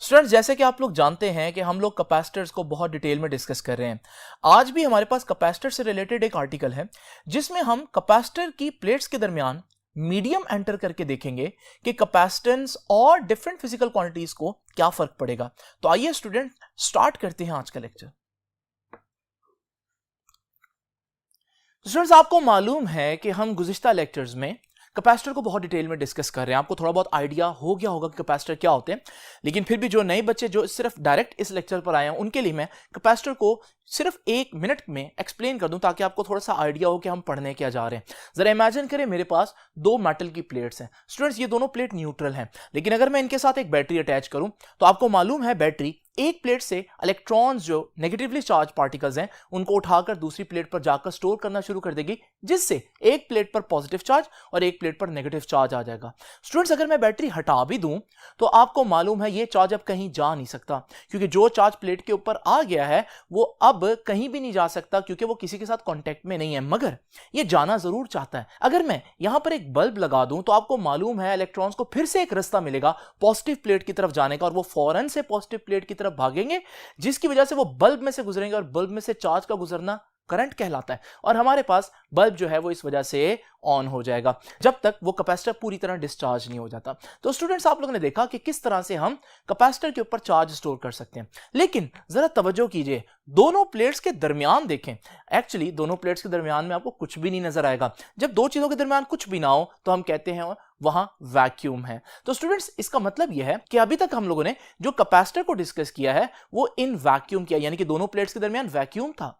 Students, जैसे कि आप लोग जानते हैं कि हम लोग कैपेसिटर्स को बहुत डिटेल में डिस्कस कर रहे हैं। आज भी हमारे पास कैपेसिटर से रिलेटेड एक आर्टिकल है जिसमें हम कैपेसिटर की प्लेट्स के दरमियान मीडियम एंटर करके देखेंगे कि कैपेसिटेंस और डिफरेंट फिजिकल क्वांटिटीज को क्या फर्क पड़ेगा। तो आइए स्टूडेंट स्टार्ट करते हैं आज का लेक्चर। स्टूडेंट्स, आपको मालूम है कि हम गुज़िश्ता लेक्चर्स में कैपेसिटर को बहुत डिटेल में डिस्कस कर रहे हैं। आपको थोड़ा बहुत आइडिया हो गया होगा कि कैपेसिटर क्या होते हैं, लेकिन फिर भी जो नए बच्चे जो सिर्फ डायरेक्ट इस लेक्चर पर आए हैं उनके लिए मैं कैपेसिटर को सिर्फ 1 मिनट में एक्सप्लेन कर दूं ताकि आपको थोड़ा सा आइडिया हो कि हम पढ़ने क्या जा रहे हैं। जरा इमेजिन करें मेरे पास 2 मेटल की प्लेट्स हैं। स्टूडेंट्स, ये दोनों प्लेट न्यूट्रल हैं, लेकिन अगर मैं इनके साथ एक बैटरी अटैच करूं तो आपको मालूम है बैटरी एक प्लेट से इलेक्ट्रॉन्स जो नेगेटिवली चार्ज पार्टिकल्स हैं उनको उठाकर दूसरी प्लेट पर जाकर स्टोर करना शुरू कर देगी, जिससे एक प्लेट पर पॉजिटिव चार्ज और एक प्लेट पर नेगेटिव चार्ज आ जाएगा। स्टूडेंट्स, अगर मैं बैटरी हटा भी दूं तो आपको मालूम है ये चार्ज अब कहीं जा नहीं सकता, क्योंकि जो चार्ज प्लेट के ऊपर आ गया है वो अब कहीं भी नहीं जा सकता, क्योंकि वो किसी के साथ कांटेक्ट में नहीं है। मगर ये जाना जरूर चाहता है। अगर मैं यहां पर एक बल्ब लगा दूं तो आपको मालूम है इलेक्ट्रॉन्स को फिर से एक रास्ता मिलेगा पॉजिटिव प्लेट की तरफ जाने का, और वो फौरन से पॉजिटिव प्लेट की तरफ भागेंगे, जिसकी वजह से वो बल्ब में से गुजरेंगे, और बल्ब में से चार्ज का गुजरना करंट कहलाता है, और हमारे पास बल्ब जो है वो इस वजह से ऑन हो जाएगा जब तक वो कैपेसिटर पूरी तरह डिस्चार्ज नहीं हो जाता। तो स्टूडेंट्स, आप लोगों ने देखा कि किस तरह से हम कैपेसिटर के ऊपर चार्ज स्टोर कर सकते हैं। लेकिन जरा तवज्जो कीजिए, दोनों प्लेट्स के दरमियान देखें। एक्चुअली दोनों प्लेट्स के दरमियान में आपको कुछ भी नहीं नजर आएगा। जब दो चीजों के दरमियान कुछ भी ना हो तो हम कहते हैं वहां वैक्यूम है। तो स्टूडेंट्स, इसका मतलब यह है कि अभी तक हम लोगों ने जो कैपेसिटर को डिस्कस किया है वो इन वैक्यूम किया, यानी कि दोनों प्लेट्स के दरमियान वैक्यूम था।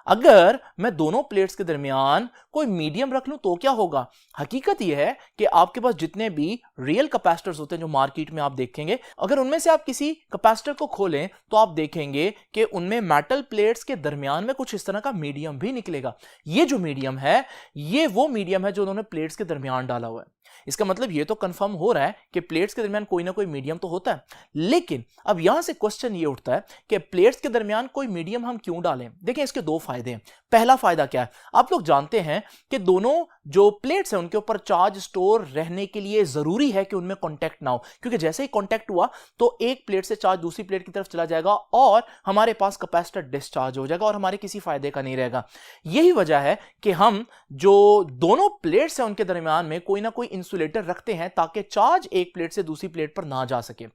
अगर मैं दोनों प्लेट्स के दरमियान कोई मीडियम रख लूं तो क्या होगा? हकीकत यह है कि आपके पास जितने भी रियल कैपेसिटर्स होते हैं जो मार्केट में आप देखेंगे, अगर उनमें से आप किसी कैपेसिटर को खोलें तो आप देखेंगे कि उनमें मेटल प्लेट्स के दरमियान में कुछ इस तरह का मीडियम भी निकलेगा। ये जो मीडियम है ये वो मीडियम है जो उन्होंने प्लेट्स के दरमियान डाला हुआ है। इसका मतलब ये तो कंफर्म हो रहा है कि प्लेट्स के दरमियान कोई ना कोई मीडियम तो होता है। लेकिन अब यहां से क्वेश्चन ये उठता है कि प्लेट्स के दरमियान कोई मीडियम हम क्यों डालें? देखिए, इसके 2 फायदे हैं। पहला फायदा क्या है? आप लोग जानते हैं कि दोनों जो प्लेट्स हैं उनके ऊपर चार्ज स्टोर रहने के लिए जरूरी है कि उनमें कांटेक्ट ना हो, क्योंकि जैसे ही कांटेक्ट हुआ तो एक प्लेट से चार्ज दूसरी प्लेट की तरफ चला जाएगा और हमारे पास कैपेसिटर डिस्चार्ज हो जाएगा और हमारे किसी फायदे का नहीं रहेगा। यही वजह है कि हम जो दोनों प्लेट्स हैं उनके दरमियान में कोई ना कोई इंसुलेटर रखते हैं ताकि चार्ज एक प्लेट से दूसरी प्लेट पर ना जा सके।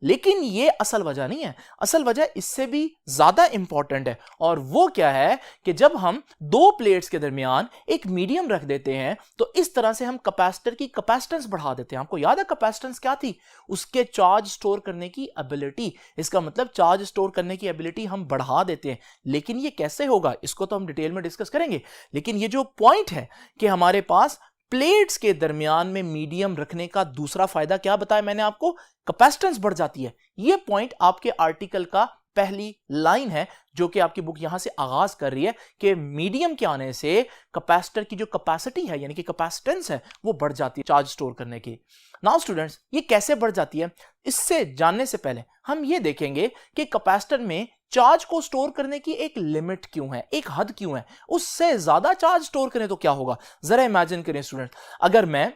लेकिन यह असल वजह नहीं है। असल वजह इससे भी ज्यादा इंपॉर्टेंट है, और वो क्या है कि जब हम 2 प्लेट्स के दरमियान एक मीडियम रख देते हैं तो इस तरह से हम कैपेसिटर की कैपेसिटेंस बढ़ा देते हैं। आपको याद है कैपेसिटेंस क्या थी? उसके चार्ज स्टोर करने की एबिलिटी। इसका मतलब चार्ज स्टोर करने की एबिलिटी हम बढ़ा देते हैं। लेकिन ये कैसे होगा इसको तो हम डिटेल में डिस्कस करेंगे। लेकिन ये जो पॉइंट है कि हमारे पास प्लेट्स के दरमियान में मीडियम रखने का दूसरा फायदा क्या बताया मैंने आपको? कैपेसिटेंस बढ़ जाती है। यह पॉइंट आपके आर्टिकल का पहली लाइन है जो कि आपकी बुक यहां से आगाज कर रही है कि मीडियम के आने से कैपेसिटर की जो कैपेसिटी है यानी कि कैपेसिटेंस है वो बढ़ जाती है चार्ज स्टोर करने की। नाउ स्टूडेंट्स, ये कैसे बढ़ जाती है इससे जानने से पहले हम ये देखेंगे कि कैपेसिटर में चार्ज को स्टोर करने की एक लिमिट क्यों है, एक हद क्यों है। उससे ज्यादा चार्ज स्टोर करें तो क्या होगा? जरा इमेजिन करें स्टूडेंट, अगर मैं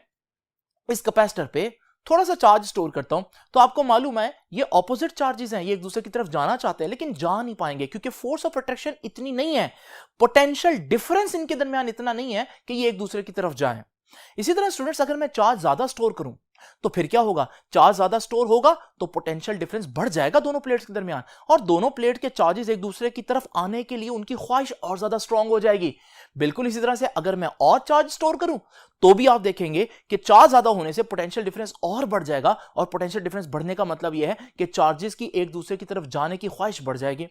इस कैपेसिटर पे थोड़ा सा चार्ज स्टोर करता हूं तो आपको मालूम है ये ऑपोजिट चार्जेस हैं, ये एक दूसरे की तरफ जाना चाहते हैं लेकिन जा नहीं पाएंगे क्योंकि फोर्स ऑफ अट्रैक्शन इतनी नहीं है, पोटेंशियल डिफरेंस इनके दरमियान इतना नहीं है कि ये एक दूसरे की तरफ जाएं। इसी तरह स्टूडेंट्स, अगर मैं चार्ज ज्यादा स्टोर करूं तो फिर क्या होगा? चार्ज ज्यादा स्टोर होगा तो पोटेंशियल डिफरेंस बढ़ जाएगा दोनों प्लेट्स के दरमियान, और दोनों प्लेट के चार्जेस एक दूसरे की तरफ आने के लिए उनकी ख्वाहिश और ज्यादा स्ट्रांग हो जाएगी। बिल्कुल इसी तरह से अगर मैं और चार्ज स्टोर करूं तो भी आप देखेंगे कि चार्ज ज्यादा होने से पोटेंशियल डिफरेंस और बढ़ जाएगा, और पोटेंशियल डिफरेंस बढ़ने का मतलब यह है कि चार्जेस की एक दूसरे की तरफ जाने की ख्वाहिश बढ़ जाएगी।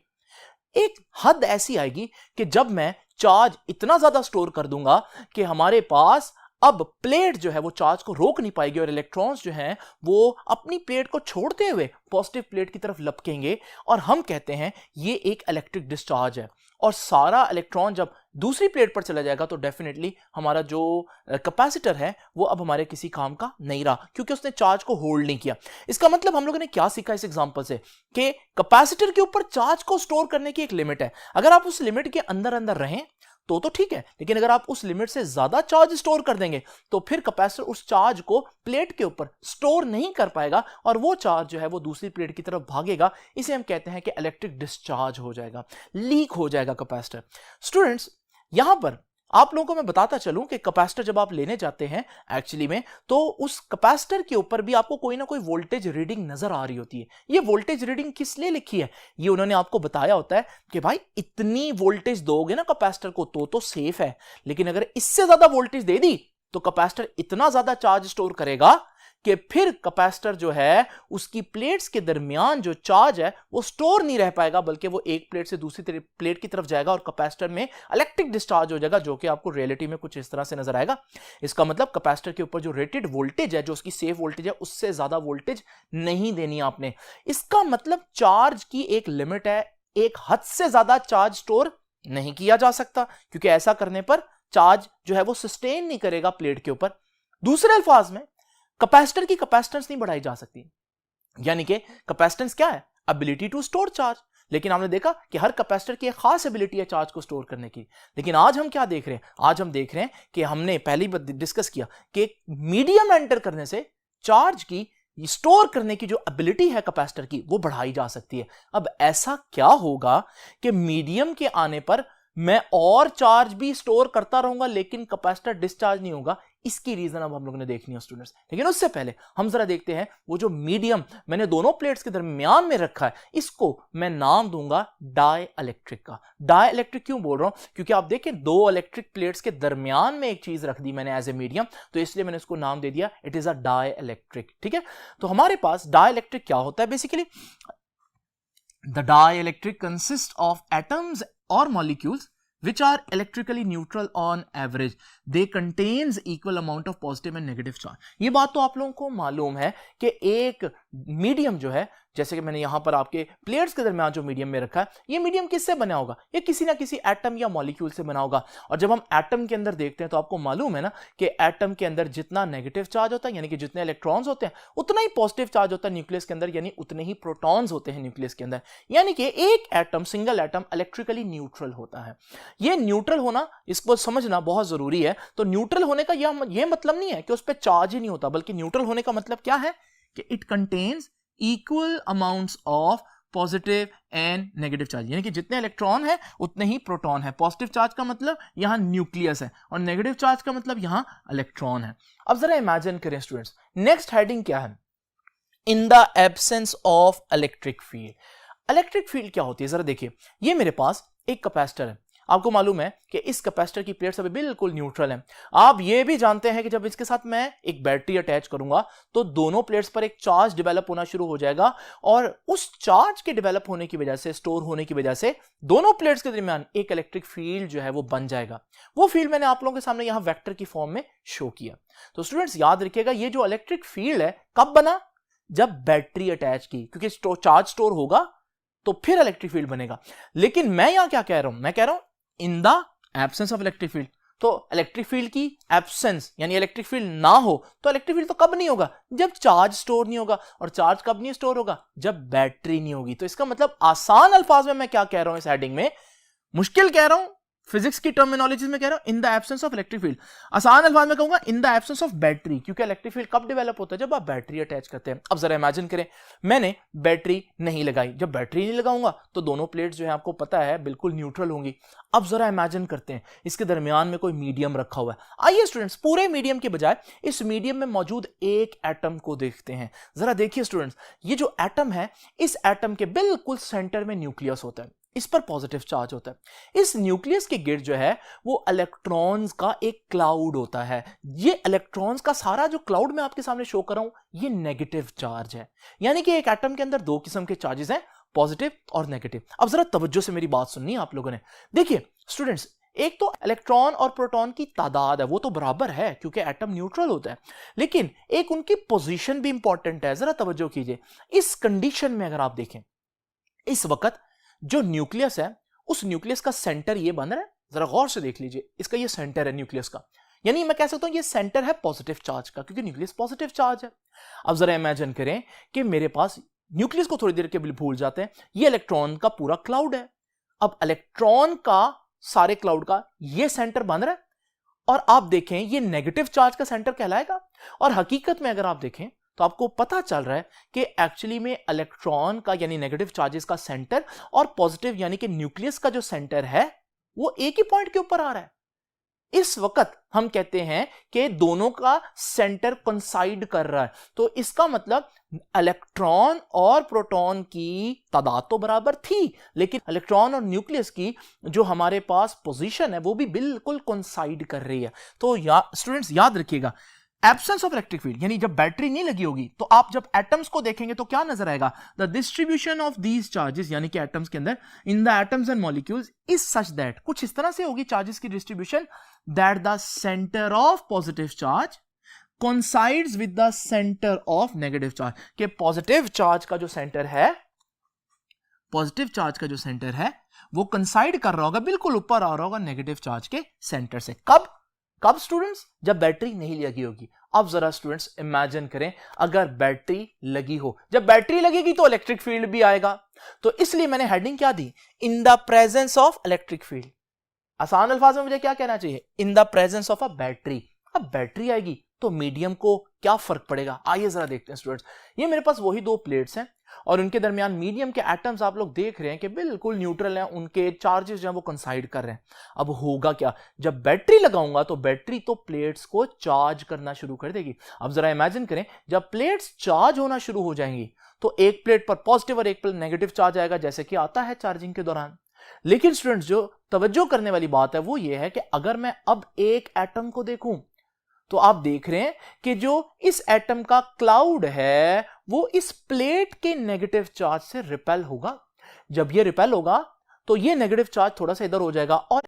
एक हद ऐसी आएगी कि जब मैं चार्ज इतना ज्यादा स्टोर कर दूंगा कि हमारे पास अब प्लेट जो है वो चार्ज को रोक नहीं पाएगी और इलेक्ट्रॉन्स जो हैं वो अपनी प्लेट को छोड़ते हुए पॉजिटिव प्लेट की तरफ लपकेंगे, और हम कहते हैं ये एक इलेक्ट्रिक डिस्चार्ज है। और सारा इलेक्ट्रॉन जब दूसरी प्लेट पर चला जाएगा तो डेफिनेटली हमारा जो कैपेसिटर है वो अब हमारे किसी काम का नहीं रहा, क्योंकि उसने चार्ज को होल्ड नहीं किया। इसका मतलब हम लोगों ने क्या सीखा इस एग्जांपल से कि कैपेसिटर के ऊपर चार्ज को स्टोर करने की एक लिमिट है। अगर आप उस लिमिट के अंदर अंदर रहें तो ठीक है, लेकिन अगर आप उस लिमिट से ज्यादा चार्ज स्टोर कर देंगे तो फिर कैपेसिटर उस चार्ज को प्लेट के ऊपर स्टोर नहीं कर पाएगा और वो चार्ज जो है वो दूसरी प्लेट की तरफ भागेगा। इसे हम कहते हैं कि इलेक्ट्रिक डिस्चार्ज हो जाएगा, लीक हो जाएगा कैपेसिटर। स्टूडेंट्स, यहां पर आप लोगों को मैं बताता चलूं कि कैपेसिटर जब आप लेने जाते हैं एक्चुअली में, तो उस कैपेसिटर के ऊपर भी आपको कोई ना कोई वोल्टेज रीडिंग नजर आ रही होती है। ये वोल्टेज रीडिंग किस लिए लिखी है, ये उन्होंने आपको बताया होता है कि भाई इतनी वोल्टेज दोगे ना कैपेसिटर को तो सेफ है, लेकिन अगर इससे ज्यादा वोल्टेज दे दी तो कैपेसिटर इतना ज्यादा चार्ज स्टोर करेगा कि फिर कैपेसिटर जो है उसकी प्लेट्स के दरमियान जो चार्ज है वो स्टोर नहीं रह पाएगा, बल्कि वो एक प्लेट से दूसरी प्लेट की तरफ जाएगा और कैपेसिटर में इलेक्ट्रिक डिस्चार्ज हो जाएगा, जो कि आपको रियलिटी में कुछ इस तरह से नजर आएगा। इसका मतलब कैपेसिटर के ऊपर जो रेटेड वोल्टेज है, जो उसकी सेफ वोल्टेज है, उससे ज्यादा वोल्टेज नहीं देनी आपने। इसका मतलब चार्ज की एक लिमिट है, एक हद से ज्यादा चार्ज स्टोर नहीं किया जा सकता, क्योंकि ऐसा करने पर चार्ज जो है वो सस्टेन नहीं करेगा प्लेट के ऊपर। दूसरे अल्फाज में कैपेसिटर की कैपेसिटेंस नहीं बढ़ाई जा सकती, यानी कि कैपेसिटेंस क्या है, एबिलिटी टू स्टोर चार्ज। लेकिन हमने देखा कि हर कैपेसिटर की एक खास एबिलिटी है चार्ज को स्टोर करने की। लेकिन आज हम क्या देख रहे हैं, आज हम देख रहे हैं कि हमने पहले ही डिस्कस किया कि मीडियम एंटर करने से चार्ज की स्टोर करने की जो एबिलिटी है कैपेसिटर की वो बढ़ाई जा सकती है। अब ऐसा क्या होगा कि मीडियम के आने पर मैं और चार्ज भी स्टोर करता रहूंगा लेकिन कैपेसिटर डिस्चार्ज नहीं होगा। इसकी रीजन अब हम लोगों ने देखनी है स्टूडेंट्स, लेकिन उससे पहले हम जरा देखते हैं वो जो मीडियम मैंने दोनों प्लेट्स के दरमियान में रखा है, इसको मैं नाम दूंगा डाई इलेक्ट्रिक का। डाई इलेक्ट्रिक क्यों बोल रहा हूं, क्योंकि आप देखें दो इलेक्ट्रिक प्लेट्स के दरमियान में एक चीज रख दी मैंने एज ए मीडियम, तो इसलिए मैंने इसको नाम दे दिया it is a dielectric. ठीक है, तो हमारे पास डाई इलेक्ट्रिक क्या होता है, basically the dielectric consist of atoms or molecules which are electrically neutral on average. They contains equal amount of positive and negative charge. ये बात तो आप लोगों को मालूम है कि एक मीडियम जो है, जैसे कि मैंने यहां पर आपके प्लेट्स के दरमियान जो मीडियम में रखा है, ये मीडियम किससे बना होगा, ये किसी ना किसी एटम या मॉलिक्यूल से बना होगा। और जब हम एटम के अंदर देखते हैं तो आपको मालूम है ना कि एटम के अंदर जितना नेगेटिव चार्ज होता है, यानी कि जितने इलेक्ट्रॉन्स होते हैं, उतना ही पॉजिटिव चार्ज होता है न्यूक्लियस के अंदर, यानी उतने ही प्रोटॉन्स होते हैं न्यूक्लियस के अंदर। यानी कि एक atom, single atom electrically neutral होता है। ये न्यूट्रल होना, इसको समझना बहुत जरूरी है। तो न्यूट्रल होने का यह मतलब नहीं है कि उस पर चार्ज ही नहीं होता, बल्कि न्यूट्रल होने का मतलब क्या है कि it contains equal amounts of positive and negative charge, यानी कि जितने इलेक्ट्रॉन है उतने ही प्रोटॉन है। पॉजिटिव चार्ज का मतलब यहां न्यूक्लियस है और नेगेटिव चार्ज का मतलब यहां इलेक्ट्रॉन है। अब जरा इमेजिन करें स्टूडेंट्स, नेक्स्ट हेडिंग क्या है, in the absence of electric field. Electric field क्या होती है, जरा देखिए, ये मेरे पास एक कैपेसिटर है। आपको मालूम है कि इस कैपेसिटर की प्लेट्स अभी बिल्कुल न्यूट्रल हैं। आप ये भी जानते हैं कि जब इसके साथ मैं एक बैटरी अटैच करूंगा तो दोनों प्लेट्स पर एक चार्ज डेवलप होना शुरू हो जाएगा और उस चार्ज के डेवलप होने की वजह से, स्टोर होने की वजह से दोनों प्लेट्स के दरमियान एक इलेक्ट्रिक फील्ड जो है वो बन जाएगा। वो फील्ड मैंने आप लोगों के सामने यहां वेक्टर की फॉर्म में शो किया। तो स्टूडेंट्स याद रखिएगा, ये जो इलेक्ट्रिक फील्ड है कब बना, जब बैटरी अटैच की, क्योंकि चार्ज स्टोर होगा तो फिर इलेक्ट्रिक फील्ड बनेगा। लेकिन मैं यहां क्या कह रहा हूं, मैं कह रहा हूं in the absence of electric field. तो इलेक्ट्रिक फील्ड की एब्सेंस यानी इलेक्ट्रिक फील्ड ना हो तो इलेक्ट्रिक फील्ड तो कब नहीं होगा, जब चार्ज स्टोर नहीं होगा। और चार्ज कब नहीं स्टोर होगा, जब बैटरी नहीं होगी। तो इसका मतलब आसान अल्फाज में मैं क्या कह रहा हूं इस हेडिंग में, मुश्किल कह रहा हूं, फिजिक्स की टर्मिनोलॉजी में कह रहा हूं in the absence of electric field. आसान अल्फाज में कहूंगा in the absence of battery, क्योंकि इलेक्ट्रिक फील्ड कब डेवलप होता है, जब आप बैटरी अटैच करते हैं। अब जरा इमेजिन करें, मैंने बैटरी नहीं लगाई, जब बैटरी नहीं लगाऊंगा तो दोनों प्लेट्स जो है आपको पता है बिल्कुल न्यूट्रल होंगी। अब जरा इमेजिन करते हैं इसके दरमियान में कोई मीडियम रखा हुआ है। आइए स्टूडेंट्स, पूरे मीडियम के बजाय इस मीडियम में मौजूद एक एटम को देखते हैं। जरा देखिए स्टूडेंट्स, ये जो एटम है, इस एटम के बिल्कुल सेंटर में न्यूक्लियस होता है, इस पर पॉजिटिव चार्ज होता है। इस न्यूक्लियस के गिर्द जो है वो इलेक्ट्रॉन्स का एक क्लाउड होता है। ये इलेक्ट्रॉन्स का सारा जो क्लाउड मैं आपके सामने शो कर रहा हूं, ये नेगेटिव चार्ज है। यानी कि एक एटम के अंदर दो किस्म के चार्जेस हैं, पॉजिटिव और नेगेटिव। अब जरा तवज्जो से मेरी बात सुननी है आप लोगों ने। देखिए स्टूडेंट्स, एक तो इलेक्ट्रॉन और प्रोटॉन की तादाद है, वो तो बराबर है क्योंकि एटम न्यूट्रल होता है, लेकिन एक उनकी पोजीशन भी इंपॉर्टेंट है। जरा तवज्जो कीजिए, इस कंडीशन में अगर आप देखें, इस वक्त जो न्यूक्लियस है, उस न्यूक्लियस का सेंटर ये बन रहा है, जरा गौर से देख लीजिए, इसका ये सेंटर है न्यूक्लियस का, यानी मैं कह सकता हूं ये सेंटर है पॉजिटिव चार्ज का, क्योंकि न्यूक्लियस पॉजिटिव चार्ज है। अब जरा इमेजिन करें कि मेरे पास, न्यूक्लियस को थोड़ी देर के लिए भूल जाते हैं, ये इलेक्ट्रॉन का पूरा क्लाउड है। अब इलेक्ट्रॉन का सारे क्लाउड का ये सेंटर बन रहा है, और आप देखें ये नेगेटिव चार्ज का सेंटर कहलाएगा। और हकीकत में अगर आप देखें तो आपको पता चल रहा है कि एक्चुअली में इलेक्ट्रॉन का यानी नेगेटिव चार्जेस का सेंटर और पॉजिटिव यानी कि न्यूक्लियस का जो सेंटर है वो एक ही पॉइंट के ऊपर आ रहा है। इस वक्त हम कहते हैं कि दोनों का सेंटर कंसाइड कर रहा है, तो इसका मतलब इलेक्ट्रॉन और प्रोटॉन की तादाद तो बराबर थी, लेकिन इलेक्ट्रॉन और न्यूक्लियस की जो हमारे पास पोजीशन है वो भी बिल्कुल कंसाइड कर रही है। तो स्टूडेंट्स याद रखिएगा, एब्सेंस ऑफ इलेक्ट्रिक फील्ड यानी जब बैटरी नहीं लगी होगी तो आप जब एटम्स को देखेंगे तो क्या नजर आएगा, the distribution of these charges यानी कि एटम्स के अंदर in the atoms and molecules is such that, कुछ इस तरह से होगी चार्जेस की distribution, that the centre of positive charge coincides with the centre of negative charge, के पॉजिटिव चार्ज का जो सेंटर है, पॉजिटिव चार्ज का जो सेंटर है वो कंसाइड कर रहा होगा, बिल्कुल ऊपर आ रहा होगा नेगेटिव चार्ज के सेंटर से। कब स्टूडेंट्स? जब बैटरी नहीं लगी होगी। अब जरा स्टूडेंट्स इमेजिन करें अगर बैटरी लगी हो, जब बैटरी लगेगी तो इलेक्ट्रिक फील्ड भी आएगा, तो इसलिए मैंने हेडिंग क्या दी, in the presence of electric field. आसान अल्फाज में मुझे क्या कहना चाहिए, in the presence of a battery. अब बैटरी आएगी तो मीडियम को क्या फर्क पड़ेगा, आइए जरा देखते हैं स्टूडेंट्स। ये मेरे पास वही दो प्लेट्स हैं और उनके दरमियान मीडियम के एटम्स आप लोग देख रहे हैं कि बिल्कुल न्यूट्रल हैं, उनके चार्जेस जो हैं वो कंसाइड कर रहे हैं। अब होगा क्या, जब बैटरी लगाऊंगा तो बैटरी तो प्लेट्स को चार्ज करना शुरू कर देगी। अब जरा इमेजिन करें जब प्लेट्स चार्ज होना शुरू हो जाएंगी तो एक प्लेट पर पॉजिटिव और एक पर नेगेटिव चार्ज आएगा, जैसे कि आता है चार्जिंग के दौरान। लेकिन स्टूडेंट्स जो तवज्जो करने वाली बात है वो ये है कि अगर मैं अब एक एटम को देखूं तो आप देख रहे हैं कि जो इस एटम का क्लाउड है वो इस प्लेट के नेगेटिव चार्ज से रिपेल होगा। जब ये रिपेल होगा तो ये नेगेटिव चार्ज थोड़ा सा इधर हो जाएगा और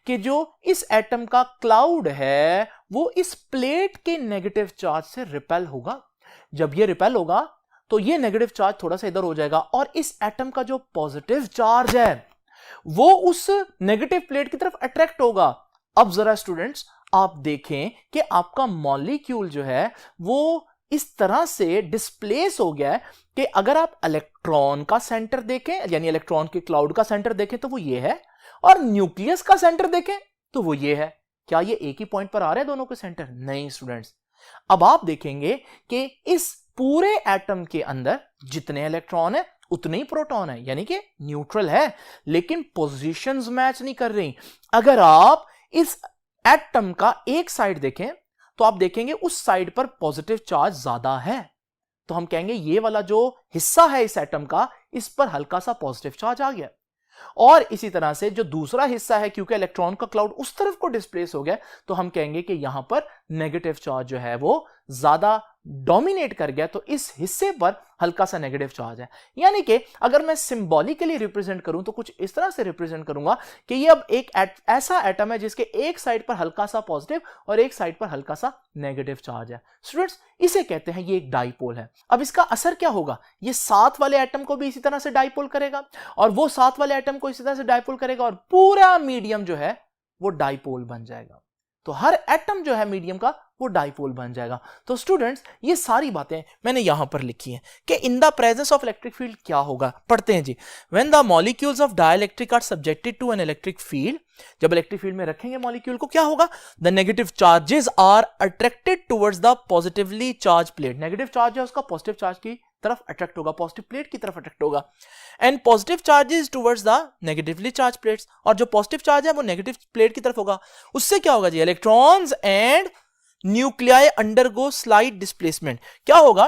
कि जो इस एटम का क्लाउड है वो इस प्लेट के नेगेटिव चार्ज से रिपेल होगा। जब ये रिपेल होगा तो ये नेगेटिव चार्ज थोड़ा सा इधर हो जाएगा और इस एटम का जो पॉजिटिव चार्ज है वो उस नेगेटिव प्लेट की तरफ अट्रैक्ट होगा। अब जरा स्टूडेंट्स आप देखें कि आपका मॉलिक्यूल जो है वो इस तरह से डिस्प्लेस हो गया है कि अगर आप इलेक्ट्रॉन का सेंटर देखें यानी इलेक्ट्रॉन के क्लाउड का सेंटर देखें तो वो ये है, और न्यूक्लियस का सेंटर देखें तो वो ये है। क्या ये एक ही पॉइंट पर आ रहे हैं दोनों के सेंटर? नहीं स्टूडेंट्स। अब आप देखेंगे कि इस पूरे एटम के अंदर जितने इलेक्ट्रॉन है उतने ही प्रोटॉन है, यानी कि न्यूट्रल है, लेकिन पोजीशंस मैच नहीं कर रही। अगर आप इस एटम का एक साइड देखें तो आप देखेंगे उस साइड पर पॉजिटिव चार्ज ज्यादा है, तो हम कहेंगे ये वाला जो हिस्सा है इस एटम का इस पर हल्का सा पॉजिटिव चार्ज आ गया। और इसी तरह से जो दूसरा हिस्सा है क्योंकि इलेक्ट्रॉन का क्लाउड उस तरफ को डिस्प्लेस हो गया तो हम कहेंगे कि यहां पर नेगेटिव चार्ज जो है वो ज्यादा डोमिनेट कर गया, तो इस हिस्से पर हल्का सा नेगेटिव चार्ज है। यानी कि अगर मैं सिंबॉलिकली रिप्रेजेंट करूं तो कुछ इस तरह से रिप्रेजेंट करूंगा कि ये अब एक ऐसा एटम है जिसके एक साइड पर हल्का सा पॉजिटिव और एक साइड पर हल्का सा नेगेटिव चार्ज है। स्टूडेंट्स इसे कहते हैं ये एक डाइपोल है। अब इसका असर क्या होगा, ये साथ वाले एटम को भी इसी तरह से डाइपोल करेगा और वो साथ वाले एटम को इसी तरह से डाइपोल करेगा और पूरा मीडियम जो है वो डाइपोल बन जाएगा। तो हर एटम जो है मीडियम का वो डाइपोल बन जाएगा। तो स्टूडेंट्स ये सारी बातें मैंने यहां पर लिखी हैं कि in the presence of electric field क्या होगा। पढ़ते हैं जी। When the molecules of dielectric are subjected to an electric field, जब इलेक्ट्रिक फील्ड में रखेंगे मॉलिक्यूल को क्या होगा, the negative charges are attracted towards the positively charge plate. Negative charge है उसका पॉजिटिव चार्ज की तरफ अट्रैक्ट होगा, पॉजिटिव प्लेट की तरफ अट्रैक्ट होगा, and positive charges towards the negatively charge plates, और जो पॉजिटिव चार्ज है वो नेगेटिव प्लेट की तरफ होगा। उससे क्या होगा जी, electrons and nuclei undergo slight displacement. क्या होगा,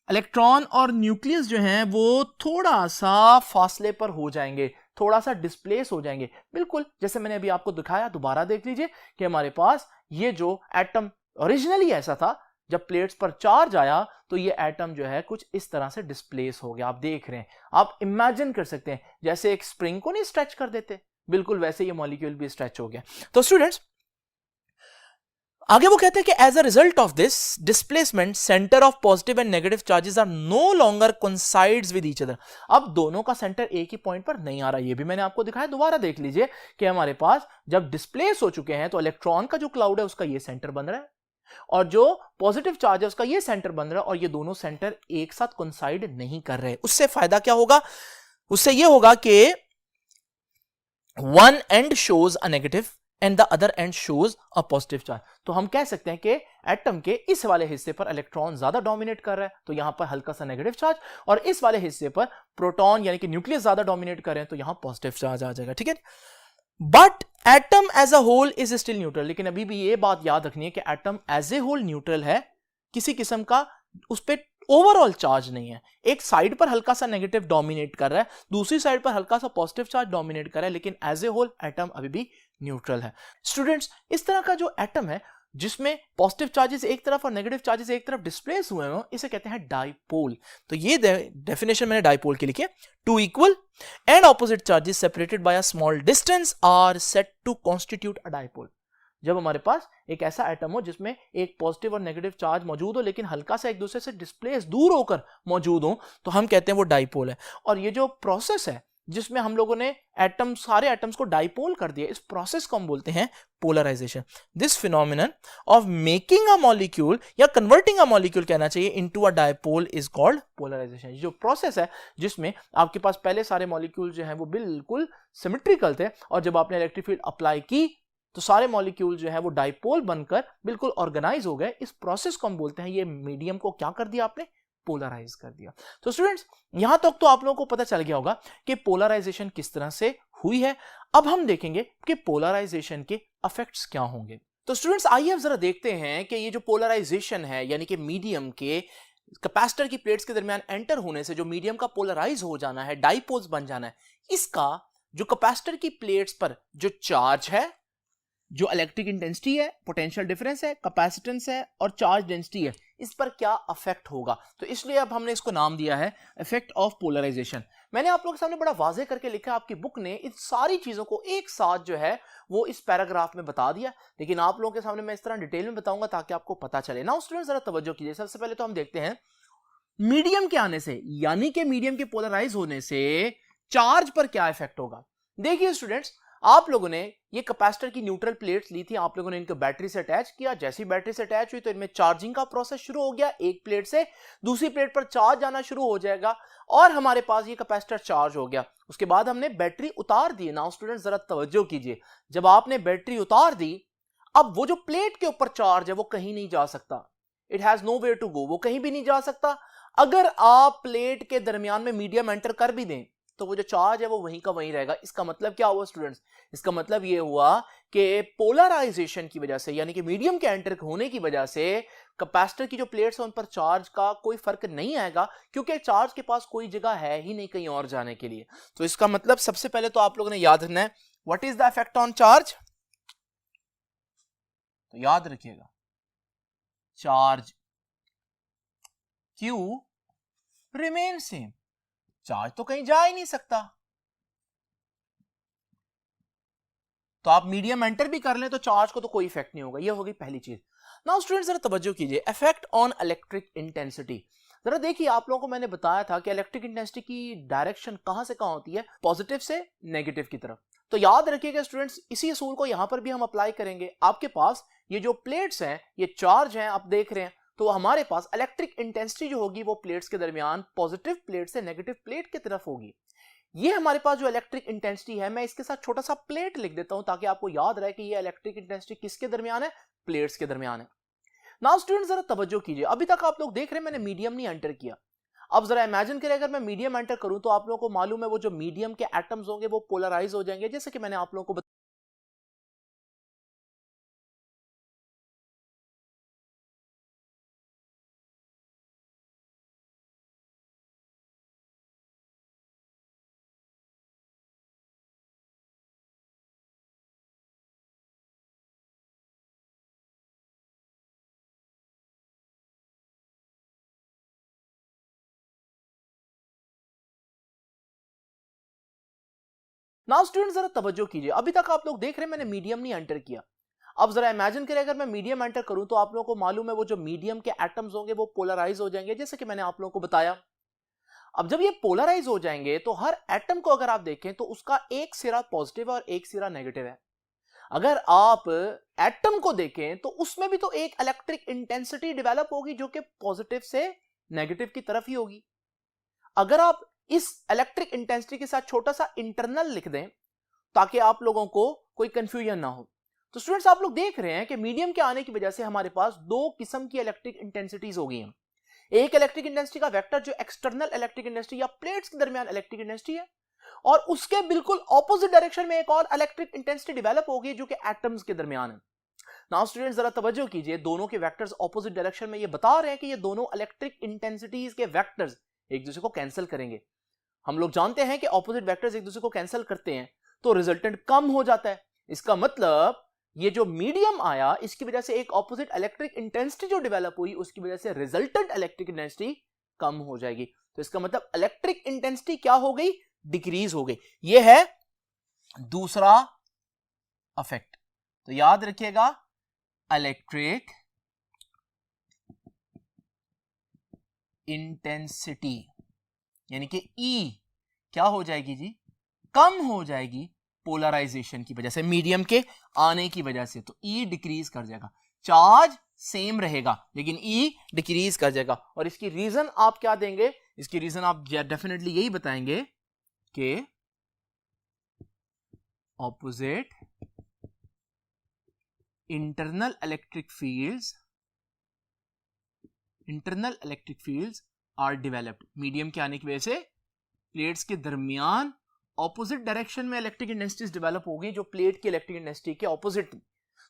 इलेक्ट्रॉन और न्यूक्लियस जो हैं वो थोड़ा सा फासले पर हो जाएंगे, थोड़ा सा डिस्प्लेस हो जाएंगे। बिल्कुल जैसे मैंने अभी आपको दिखाया, दोबारा देख लीजिए कि हमारे पास ये जो एटम ओरिजिनली ऐसा था जब प्लेट्स पर चार्ज आया तो ये एटम जो है कुछ इस तरह से डिस्प्लेस हो गया। आप देख रहे हैं, आप इमेजिन कर सकते हैं जैसे एक स्प्रिंग को नहीं स्ट्रेच कर देते, बिल्कुल वैसे ये मॉलिक्यूल भी स्ट्रेच हो गया। तो स्टूडेंट्स आगे वो कहते हैं कि as a result of this displacement centre of positive and negative charges are no longer coincides with each other. अब दोनों का सेंटर एक ही पॉइंट पर नहीं आ रहा। ये भी मैंने आपको दिखाया, दोबारा देख लीजिए कि हमारे पास जब डिस्प्लेस हो चुके हैं तो इलेक्ट्रॉन का जो क्लाउड है उसका ये सेंटर बन रहा है और जो पॉजिटिव चार्ज है उसका ये सेंटर बन रहा है, और ये दोनों सेंटर एक साथ कोइंसाइड नहीं कर रहे। उससे फायदा क्या होगा? उससे ये होगा कि one and shows a negative and the other and shows a positive charge. तो हम कह सकते हैं कि एटम के इस वाले हिस्से पर इलेक्ट्रॉन ज्यादा डोमिनेट कर रहा है तो यहां पर हल्का सा नेगेटिव चार्ज, और इस वाले हिस्से पर प्रोटॉन यानी कि न्यूक्लियस ज्यादा डोमिनेट कर रहे हैं तो यहां पॉजिटिव चार्ज आ जाएगा। ठीक है, but atom as a whole is still neutral. लेकिन अभी भी ये बात याद रखनी है कि atom as a whole neutral है, किसी किस्म का उस पर ओवरऑल चार्ज नहीं है। एक साइड पर हल्का सा नेगेटिव डोमिनेट कर रहा है, दूसरी साइड पर हल्का सा पॉजिटिव चार्ज डोमिनेट कर रहा है, लेकिन एज ए होल एटम अभी भी न्यूट्रल है। स्टूडेंट्स इस तरह का जो एटम है जिसमें पॉजिटिव चार्जेस एक तरफ और नेगेटिव चार्जेस एक तरफ डिस्प्लेस हुए हो, इसे कहते हैं डाइपोल। तो ये डेफिनेशन मैंने डाइपोल की लिखी है, two equal and opposite charges separated by a small distance are said to constitute a dipole. जब हमारे पास एक ऐसा एटम हो जिसमें एक पॉजिटिव और नेगेटिव चार्ज मौजूद हो लेकिन हल्का सा एक दूसरे से डिस्प्लेस दूर होकर मौजूद हो, तो हम कहते हैं वो डाइपोल है। और ये जो प्रोसेस है जिसमें हम लोगों ने एटम सारे एटम्स को डाइपोल कर दिया, इस प्रोसेस को हम बोलते हैं polarisation. This phenomenon of making a molecule या कन्वर्टिंग अ मॉलिक्यूल कहना चाहिए into a dipole is called polarisation. जो प्रोसेस है जिसमें आपके पास पहले सारे मॉलिक्यूल जो हैं वो बिल्कुल सिमेट्रिकल थे और जब आपने इलेक्ट्रिक फील्ड अप्लाई की तो सारे मॉलिक्यूल जो है वो डाइपोल बनकर बिल्कुल ऑर्गेनाइज हो गए। इस प्रोसेस को हम बोलते हैं, ये मीडियम को क्या कर दिया आपने? पोलराइज कर दिया। तो स्टूडेंट्स यहां तक तो आप लोगों को पता चल गया होगा कि पोलराइजेशन किस तरह से हुई है। अब हम देखेंगे कि पोलराइजेशन के इफेक्ट्स क्या होंगे। तो स्टूडेंट्स आइए अब जरा देखते हैं कि ये जो पोलराइजेशन है यानी कि मीडियम के कैपेसिटर की प्लेट्स के दरमियान एंटर होने से जो मीडियम का पोलराइज हो जाना है, डाइपोल्स बन जाना है, इसका जो कैपेसिटर की प्लेट्स पर जो चार्ज है, जो इलेक्ट्रिक इंटेंसिटी है, पोटेंशियल डिफरेंस है, कैपेसिटेंस है और चार्ज डेंसिटी है, इस पर क्या अफेक्ट होगा। तो इसलिए अब हमने इसको नाम दिया है इफेक्ट ऑफ पोलराइजेशन। मैंने आप लोगों के सामने बड़ा वाजे करके लिखा, आपकी बुक ने इन सारी चीजों को एक साथ जो है वो इस पैराग्राफ में बता दिया, लेकिन आप लोगों के सामने मैं इस तरह डिटेल में बताऊंगा ताकि आपको पता चले ना। स्टूडेंट जरा तवज्जो कीजिए। सबसे पहले तो हम देखते हैं मीडियम के आने से यानी कि मीडियम के पोलराइज होने से चार्ज पर क्या इफेक्ट होगा। देखिए स्टूडेंट्स, आप लोगों ने ये कैपेसिटर की न्यूट्रल प्लेट्स ली थी, आप लोगों ने इनको बैटरी से अटैच किया। जैसी बैटरी से अटैच हुई तो इनमें चार्जिंग का प्रोसेस शुरू हो गया, एक प्लेट से दूसरी प्लेट पर चार्ज आना शुरू हो जाएगा और हमारे पास ये कैपेसिटर चार्ज हो गया। उसके बाद हमने बैटरी उतार दी। नाउ स्टूडेंट्स जरा तवज्जो कीजिए, जब आपने बैटरी उतार दी, अब वो जो प्लेट के ऊपर चार्ज है वो कहीं नहीं जा सकता। It has nowhere to go, वो कहीं भी नहीं जा सकता। अगर आप प्लेट के दरमियान में मीडियम एंटर कर भी दें तो वो जो चार्ज है वो वहीं का वहीं रहेगा। इसका मतलब क्या हुआ स्टूडेंट्स? इसका मतलब ये हुआ कि पोलराइजेशन की वजह से यानी कि मीडियम के एंटर होने की वजह से कैपेसिटर की जो प्लेट्स हैं उन पर चार्ज का कोई फर्क नहीं आएगा, क्योंकि चार्ज के पास कोई जगह है ही नहीं कहीं और जाने के लिए। तो इसका मतलब सबसे पहले तो आप लोगों ने याद रखना है what is the effect on charge. तो याद रखिएगा charge Q remain same, charge तो कहीं जा ही नहीं सकता। तो आप मीडियम एंटर भी कर लें तो चार्ज को तो कोई इफेक्ट नहीं होगा। ये होगी पहली चीज। नाउ स्टूडेंट्स जरा तवज्जो कीजिए, इफेक्ट ऑन इलेक्ट्रिक इंटेंसिटी। जरा देखिए, आप लोगों को मैंने बताया था कि इलेक्ट्रिक इंटेंसिटी की डायरेक्शन कहां से कहां होती है? पॉजिटिव से नेगेटिव की तरफ। तो याद रखिएगा स्टूडेंट्स, इसी असूल को यहां पर भी हम अप्लाई करेंगे। आपके पास ये जो प्लेट्स हैं, ये चार्ज हैं, आप देख रहे हैं, तो हमारे पास इलेक्ट्रिक इंटेंसिटी जो होगी वो प्लेट्स के दरमियान पॉजिटिव प्लेट से नेगेटिव प्लेट की तरफ होगी। ये हमारे पास जो इलेक्ट्रिक इंटेंसिटी है, मैं इसके साथ छोटा सा प्लेट लिख देता हूं ताकि आपको याद रहे कि ये इलेक्ट्रिक इंटेंसिटी किसके दरमियान है? प्लेट्स के दरमियान है। नाउ स्टूडेंट जरा तवज्जो कीजिए, अभी तक आप लोग देख रहे हैं मैंने मीडियम नहीं एंटर किया। अब जरा इमेजिन करें अगर मैं मीडियम एंटर करूं तो आप लोगों को मालूम है वो जो मीडियम के एटम्स होंगे वो पोलराइज हो जाएंगे, जैसे कि मैंने आप लोगों को नाउ स्टूडेंट जरा तवज्जो कीजिए, अभी तक आप लोग देख रहे हैं मैंने मीडियम नहीं एंटर किया। अब जरा इमेजिन करें अगर मैं मीडियम एंटर करूं तो आप लोगों को मालूम है वो जो मीडियम के एटम्स होंगे वो पोलराइज हो जाएंगे, जैसे कि मैंने आप लोगों को बताया। अब जब ये पोलराइज हो जाएंगे तो हर एटम को अगर आप देखें तो उसका एक सिरा पॉजिटिव है और एक सिरा नेगेटिव है। अगर आप एटम को देखें तो उसमें भी तो एक इलेक्ट्रिक इंटेंसिटी डेवलप होगी जो कि पॉजिटिव से नेगेटिव की तरफ ही होगी। अगर आप इस इलेक्ट्रिक इंटेंसिटी के साथ छोटा सा इंटरनल लिख दें ताकि आप लोगों को कोई कंफ्यूजन ना हो, तो स्टूडेंट्स आप लोग देख रहे हैं कि मीडियम के आने की वजह से हमारे पास दो किस्म की इलेक्ट्रिक इंटेंसिटीज हो गई हैं। एक इलेक्ट्रिक इंटेंसिटी का वेक्टर जो एक्सटर्नल इलेक्ट्रिक इंटेंसिटी या प्लेट्स के दरमियान इलेक्ट्रिक इंटेंसिटी है, और उसके बिल्कुल ऑपोजिट डायरेक्शन में एक और इलेक्ट्रिक इंटेंसिटी डेवलप होगी जो कि एटम्स के दरमियान है। नाउ स्टूडेंट्स जरा तवज्जो कीजिए, दोनों के वेक्टर्स ऑपोजिट डायरेक्शन में ये बता रहे हैं कि ये दोनों इलेक्ट्रिक इंटेंसिटीज के वेक्टर्स एक दूसरे को कैंसिल करेंगे। हम लोग जानते हैं कि ऑपोजिट वेक्टर्स एक दूसरे को कैंसिल करते हैं तो रिजल्टेंट कम हो जाता है। इसका मतलब ये जो मीडियम आया इसकी वजह से एक ऑपोजिट इलेक्ट्रिक इंटेंसिटी जो डेवलप हुई उसकी वजह से रिजल्टेंट इलेक्ट्रिक इंटेंसिटी कम हो जाएगी। तो इसका मतलब इलेक्ट्रिक इंटेंसिटी क्या हो गई, डिक्रीज हो गई। यह है दूसरा इफेक्ट। तो याद रखिएगा इलेक्ट्रिक इंटेंसिटी यानी कि E क्या हो जाएगी जी, कम हो जाएगी पोलराइजेशन की वजह से, मीडियम के आने की वजह से। तो E डिक्रीज कर जाएगा, चार्ज सेम रहेगा लेकिन E डिक्रीज कर जाएगा। और इसकी रीजन आप क्या देंगे, इसकी रीजन आप डेफिनेटली यही बताएंगे कि opposite internal electric fields are developed. Medium के आने की वजह से प्लेट्स के दरमियान ऑपोजिट डायरेक्शन में इलेक्ट्रिक इंटेंसिटीज डेवलप होगी जो प्लेट की इलेक्ट्रिक इंटेंसिटी के ऑपोजिट।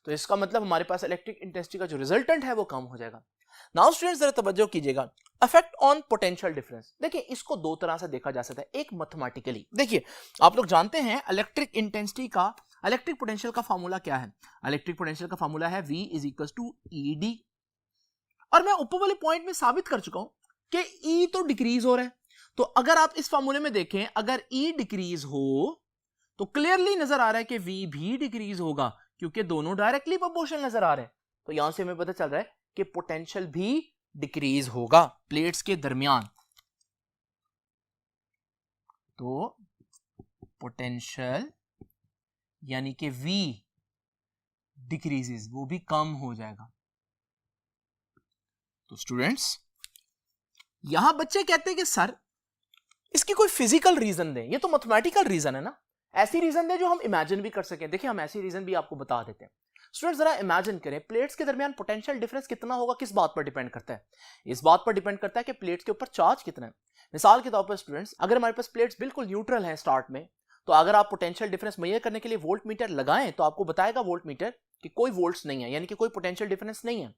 तो इसका मतलब हमारे पास इलेक्ट्रिक इंटेंसिटी का जो रिजल्टेंट है वो कम हो जाएगा। नाउ स्टूडेंट्स जरा तवज्जो कीजिएगा, इफेक्ट ऑन पोटेंशियल डिफरेंस। देखिए इसको दो तरह से देखा जा सकता है, एक मैथमेटिकली। देखिए आप लोग जानते हैं इलेक्ट्रिक इंटेंसिटी का, इलेक्ट्रिक पोटेंशियल का फार्मूला क्या है। इलेक्ट्रिक पोटेंशियल का फार्मूला है V is equal to ED। और मैं ऊपर वाले पॉइंट में साबित कर चुका हूं कि E तो डिक्रीज हो रहा है। तो अगर आप इस फार्मूले में देखें, अगर E डिक्रीज हो तो क्लियरली नजर आ रहा है कि V भी डिक्रीज होगा क्योंकि दोनों डायरेक्टली प्रोपोर्शनल नजर आ रहे हैं। तो यहां से हमें पता चल रहा है कि पोटेंशियल भी डिक्रीज होगा प्लेट्स के दरमियान। तो पोटेंशियल यानी कि V डिक्रीजेस, वो भी कम हो जाएगा। तो स्टूडेंट्स यहां बच्चे कहते हैं कि सर इसकी कोई फिजिकल रीजन दें, ये तो मैथमेटिकल रीजन है ना, ऐसी रीजन दें जो हम इमेजिन भी कर सकें। देखिए हम ऐसी रीजन भी आपको बता देते हैं। स्टूडेंट्स जरा इमेजिन करें, प्लेट्स के दरमियान पोटेंशियल डिफरेंस कितना होगा, किस बात पर डिपेंड करता है, इस बात पर डिपेंड करता है कि प्लेट्स के ऊपर चार्ज कितना है। मिसाल के तौर पर स्टूडेंट्स अगर हमारे पास प्लेट्स बिल्कुल न्यूट्रल है स्टार्ट में, तो अगर आप पोटेंशियल डिफरेंस मेजर करने के लिए वोल्ट मीटर लगाएं तो आपको बताएगा वोल्ट मीटर कि कोई वोल्ट्स नहीं है, यानी कि कोई पोटेंशियल डिफरेंस नहीं है।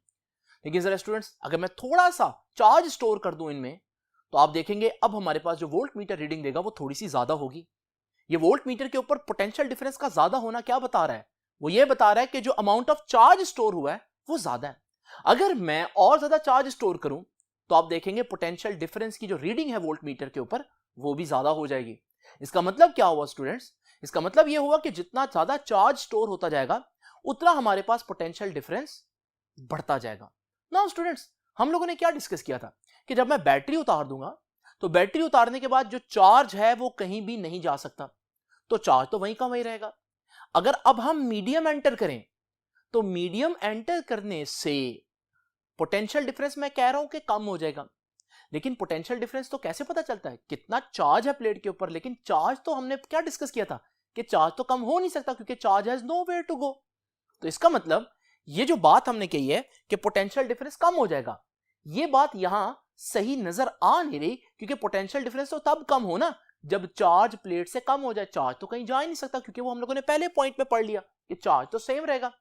लेकिन जरा स्टूडेंट्स अगर मैं थोड़ा सा चार्ज स्टोर कर दूं इनमें तो आप देखेंगे अब हमारे पास जो वोल्ट मीटर रीडिंग देगा वो थोड़ी सी ज्यादा होगी। ये वोल्ट मीटर के ऊपर पोटेंशियल डिफरेंस का ज्यादा होना क्या बता रहा है, वो ये बता रहा है कि जो अमाउंट ऑफ चार्ज स्टोर हुआ है वो ज्यादा है। अगर मैं और ज्यादा चार्ज स्टोर करूं तो आप देखेंगे पोटेंशियल डिफरेंस की जो रीडिंग है वोल्ट मीटर के ऊपर वो भी ज्यादा हो जाएगी। इसका मतलब क्या हुआ स्टूडेंट्स, इसका मतलब यह हुआ कि जितना ज्यादा चार्ज स्टोर होता जाएगा उतना हमारे पास पोटेंशियल डिफरेंस बढ़ता जाएगा। नाउ स्टूडेंट्स हम लोगों ने क्या डिस्कस किया था कि जब मैं बैटरी उतार दूंगा तो बैटरी उतारने के बाद जो चार्ज है वो कहीं भी नहीं जा सकता, तो चार्ज तो वहीं का वहीं रहेगा। अगर अब हम मीडियम एंटर करें तो मीडियम एंटर करने से पोटेंशियल डिफरेंस मैं कह रहा हूं कि कम हो जाएगा। लेकिन पोटेंशियल डिफरेंस तो कैसे पता चलता है, कितना चार्ज है प्लेट के ऊपर, लेकिन चार्ज तो हमने क्या डिस्कस किया था कि चार्ज तो कम हो नहीं सकता क्योंकि charge has nowhere to go. तो इसका मतलब ये जो बात हमने कही है कि पोटेंशियल डिफरेंस कम हो जाएगा, ये बात यहां सही नजर आ नहीं रही क्योंकि पोटेंशियल डिफरेंस तो तब कम हो ना जब चार्ज प्लेट से कम हो जाए। चार्ज तो कहीं जा ही नहीं सकता क्योंकि वो हम लोगों ने पहले पॉइंट में पढ़ लिया कि चार्ज तो सेम रहेगा।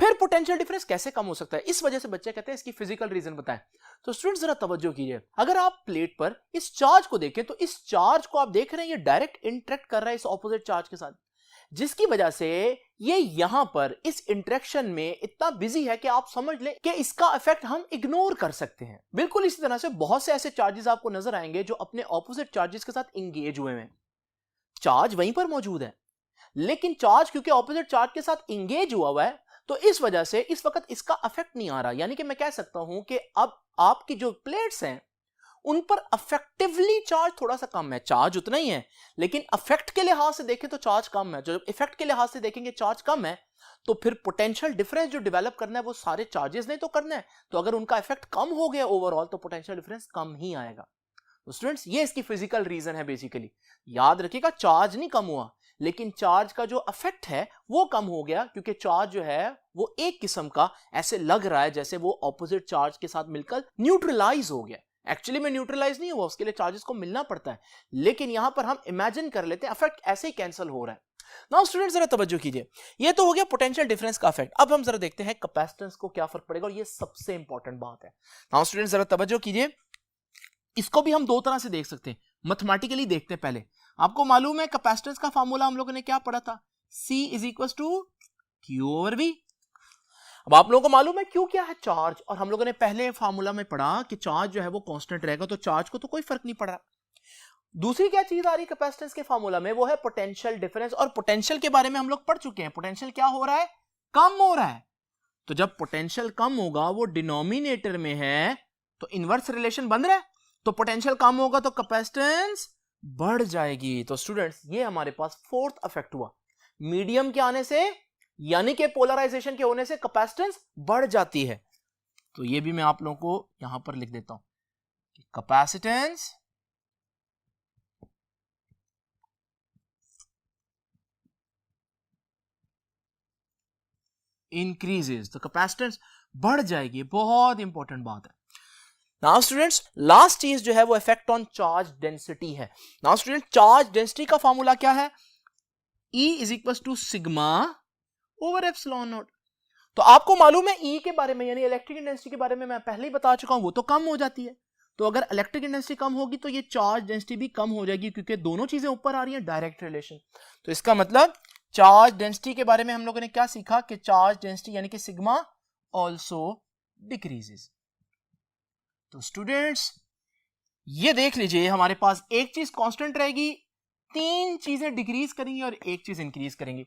फिर पोटेंशियल डिफरेंस कैसे कम हो सकता है, इस वजह से बच्चे कहते हैं इसकी फिजिकल रीजन बताएं। तो स्टूडेंट्स जरा तवज्जो कीजिए, अगर आप प्लेट पर इस चार्ज को देखें तो इस चार्ज को आप देख रहे हैं ये डायरेक्ट इंटरेक्ट कर रहा है इस ऑपोजिट चार्ज के साथ, जिसकी वजह से ये यहां पर इस इंटरेक्शन में इतना बिजी है कि आप समझ लें कि इसका इफेक्ट हम इग्नोर कर सकते हैं। बिल्कुल इसी तरह से बहुत से ऐसे चार्जेस आपको नजर आएंगे जो अपने ऑपोजिट चार्जेस के साथ इंगेज हुए हैं, चार्ज वहीं पर मौजूद है लेकिन चार्ज क्योंकि ऑपोजिट चार्ज के साथ इंगेज हुआ है तो इस वजह से इस वक्त इसका अफेक्ट नहीं आ रहा। यानी कि मैं कह सकता हूं कि अब आपकी जो प्लेट्स हैं उन पर अफेक्टिवली चार्ज थोड़ा सा कम है, चार्ज उतना ही है लेकिन अफेक्ट के लिहाज से देखें तो चार्ज कम है। जब इफेक्ट के लिहाज से देखेंगे चार्ज कम है तो फिर पोटेंशियल डिफरेंस जो डेवलप करना है वो सारे चार्जेस नहीं तो करना है, तो अगर उनका इफेक्ट कम हो गया ओवरऑल तो पोटेंशियल डिफरेंस कम ही आएगा। तो स्टूडेंट्स ये इसकी फिजिकल रीजन है बेसिकली। याद रखिएगा चार्ज नहीं कम हुआ लेकिन चार्ज का जो इफेक्ट है वो कम हो गया क्योंकि चार्ज जो है वो एक किस्म का ऐसे लग रहा है जैसे वो ऑपोजिट चार्ज के साथ मिलकर न्यूट्रलाइज हो गया। एक्चुअली में न्यूट्रलाइज नहीं हुआ, उसके लिए चार्जेस को मिलना पड़ता है, लेकिन यहां पर हम इमेजिन कर लेते हैं इफेक्ट ऐसे ही कैंसिल हो रहा है। नाउ स्टूडेंट जरा तवज्जो कीजिए, ये तो हो गया पोटेंशियल डिफरेंस का इफेक्ट। अब हम जरा देखते हैं कैपेसिटेंस को क्या फर्क पड़ेगा और ये सबसे इंपॉर्टेंट बात है। नाउ स्टूडेंट जरा तवज्जो कीजिए, इसको भी हम दो तरह से देख सकते हैं, मैथमेटिकली देखते हैं। पहले आपको मालूम है कैपेसिटेंस का फार्मूला हम लोगों ने क्या पढ़ा था, C is equal to Q/V। अब आप लोगों को मालूम है क्यू क्या है, चार्ज, और हम लोगों ने पहले फार्मूला में पढ़ा कि चार्ज जो है वो कांस्टेंट रहेगा, तो चार्ज को तो कोई फर्क नहीं पड़ रहा। दूसरी क्या चीज आ रही है कैपेसिटेंस के फार्मूला में, वो है पोटेंशियल डिफरेंस। और पोटेंशियल के बारे में हम लोग पढ़ चुके हैं, पोटेंशियल क्या हो रहा है, कम हो रहा है। तो जब पोटेंशियल कम होगा वो डिनोमिनेटर में है तो इनवर्स रिलेशन बन रहा है, तो पोटेंशियल कम होगा तो कैपेसिटेंस बढ़ जाएगी। तो स्टूडेंट्स ये हमारे पास फोर्थ इफेक्ट हुआ, मीडियम के आने से यानी कि पोलराइजेशन के होने से कैपेसिटेंस बढ़ जाती है। तो ये भी मैं आप लोगों को यहां पर लिख देता हूं, कैपेसिटेंस इंक्रीजेस, तो कैपेसिटेंस बढ़ जाएगी, बहुत इंपॉर्टेंट बात है। नाउ स्टूडेंट्स लास्ट चीज जो है वो इफेक्ट ऑन चार्ज डेंसिटी है। नाउ स्टूडेंट चार्ज डेंसिटी का फॉर्मूला क्या है, E is equal to sigma over epsilon naught. तो आपको मालूम है E के बारे में यानी इलेक्ट्रिक इंटेंसिटी के बारे में मैं पहले ही बता चुका हूं, वो तो कम हो जाती है। तो अगर इलेक्ट्रिक इंटेंसिटी कम होगी तो ये चार्ज डेंसिटी भी कम हो जाएगी, क्योंकि दोनों चीजें ऊपर आ रही हैं, डायरेक्ट रिलेशन। तो इसका मतलब चार्ज डेंसिटी के बारे में हम लोगों ने क्या सीखा कि चार्ज डेंसिटी यानी कि सिग्मा ऑल्सो डिक्रीजेस। तो स्टूडेंट्स ये देख लीजिए हमारे पास एक चीज कांस्टेंट रहेगी, तीन चीजें डिक्रीज करेंगी और एक चीज इंक्रीज करेंगी।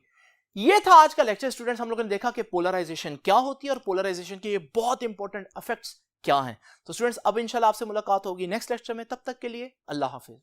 ये था आज का लेक्चर स्टूडेंट्स। हम लोगों ने देखा कि पोलराइजेशन क्या होती है और पोलराइजेशन के ये बहुत इंपॉर्टेंट इफेक्ट्स क्या हैं। तो स्टूडेंट्स अब इंशाल्लाह आपसे मुलाकात होगी नेक्स्ट लेक्चर में, तब तक के लिए अल्लाह हाफिज।